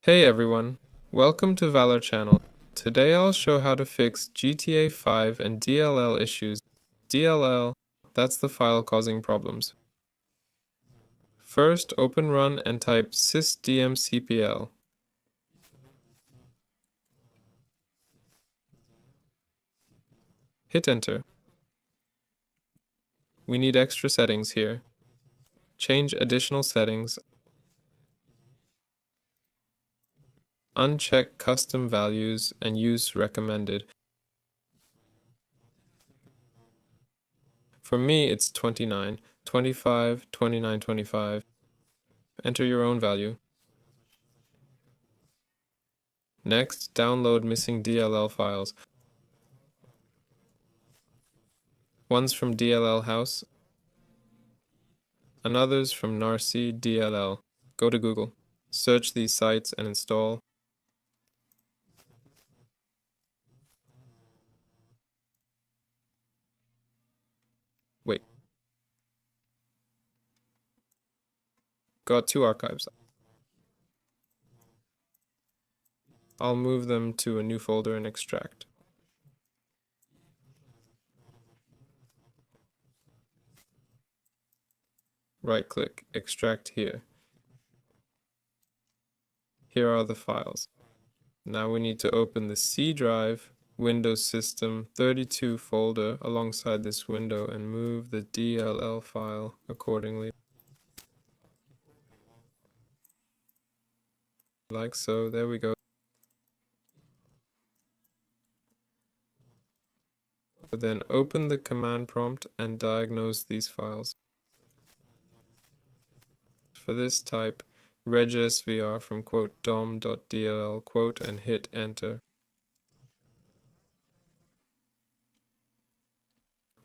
Hey everyone, welcome to Valor channel. Today I'll show how to fix GTA 5 and DLL issues. DLL, that's the file causing problems. First, open run and type sysdmcpl. Hit enter. We need extra settings here. Change additional settings. Uncheck custom values and use recommended. For me, it's 29, 25, 29, 25. Enter your own value. Next, download missing DLL files. One's from DLL House, another's from Narc DLL. Go to Google, search these sites and install. Wait, got two archives. I'll move them to a new folder and extract. Right-click, extract here. Here are the files. Now we need to open the C drive, Windows System 32 folder alongside this window and move the DLL file accordingly. Like so, there we go. Then open the command prompt and diagnose these files. For this type regsvr from .dom.dll and hit enter.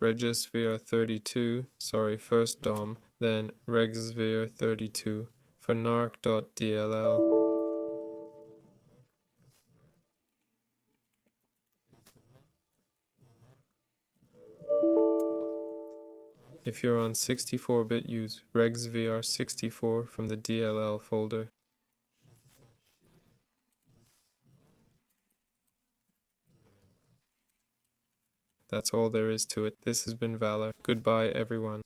regsvr32, first DOM, then regsvr32 for narc.dll. If you're on 64-bit, use regsvr64 from the DLL folder. That's all there is to it. This has been Valor. Goodbye, everyone.